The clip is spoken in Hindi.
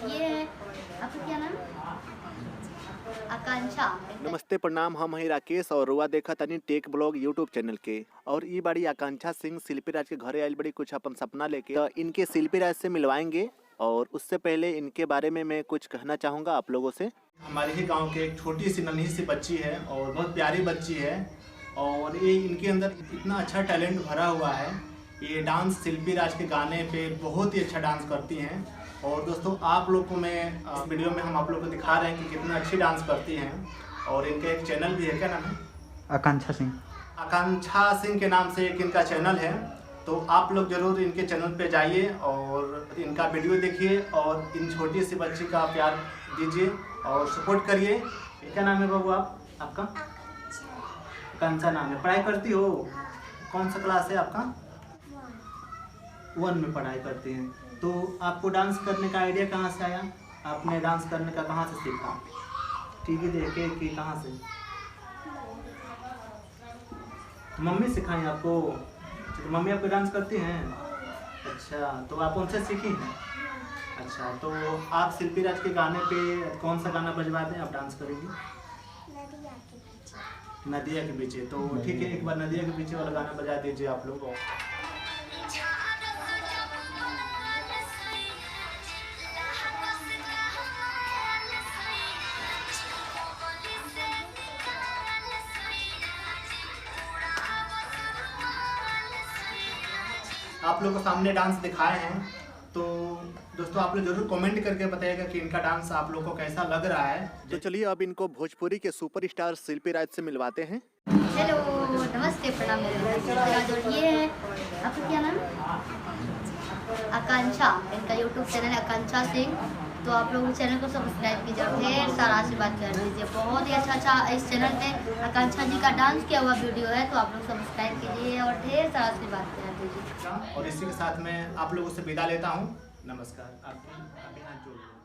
और ये है आपका क्या नाम? आकांक्षा। नमस्ते प्रणाम, हम हैं राकेश और रुआ देखा तनी टेक ब्लॉग यूट्यूब चैनल के। और ई बाड़ी आकांक्षा सिंह शिल्पी राज के घरे आयल बड़ी कुछ अपन सपना लेके, तो इनके शिल्पी राज से मिलवाएंगे। और उससे पहले इनके बारे में मैं कुछ कहना चाहूँगा आप लोगों से। हमारे ही गांव के एक छोटी सी नन्ही सी बच्ची है और बहुत प्यारी बच्ची है, और ये इनके अंदर इतना अच्छा टैलेंट भरा हुआ है। ये डांस शिल्पी राज के गाने पे बहुत ही अच्छा डांस करती हैं। और दोस्तों आप लोग को मैं इस वीडियो में हम आप लोग को दिखा रहे हैं कि कितना अच्छी डांस करती हैं। और इनका एक चैनल भी है, क्या नाम है? आकांक्षा सिंह। आकांक्षा सिंह के नाम से एक इनका चैनल है, तो आप लोग जरूर इनके चैनल पे जाइए और इनका वीडियो देखिए और इन छोटी सी बच्ची का प्यार दीजिए और सपोर्ट करिए। क्या नाम है बाबू आपका? आकांक्षा नाम है। पढ़ाई करती हो? कौन सा क्लास है आपका? 1 में पढ़ाई करती हैं। तो आपको डांस करने का आइडिया कहाँ से आया? आपने डांस करने का कहाँ से सीखा? टीवी देख के कि कहाँ से? मम्मी सिखाई आपको? तो मम्मी आपको डांस करती हैं? अच्छा, तो आप उनसे सीखी हैं? अच्छा, तो आप शिल्पी राज के गाने पे कौन सा गाना बजवा दें, आप डांस करेंगी? नदिया के पीछे। तो ठीक है, एक बार नदिया के पीछे वाला गाना बजा दीजिए आप लोग। आप लोगों को सामने डांस दिखाए हैं, तो दोस्तों आप लोग जरूर कमेंट करके बताइएगा कि इनका डांस आप लोगों को कैसा लग रहा है। तो चलिए अब इनको भोजपुरी के सुपरस्टार शिल्पी राज से मिलवाते हैं। हेलो, नमस्ते प्रणाम। और ये है आपका क्या नाम? आकांक्षा। इनका यूट्यूब चैनल है आकांक्षा सिंह। तो आप लोग चैनल को सब्सक्राइब कीजिए और ढेर सारा आशीर्वाद कर दीजिए। बहुत ही अच्छा इस चैनल पे आकांक्षा जी का डांस किया हुआ वीडियो है, तो आप लोग सब्सक्राइब कीजिए और ढेर सारा आशीर्वाद कर दीजिए। और इसी के साथ मैं आप लोगों से विदा लेता हूँ। नमस्कार। आप हाथ जोड़ लो।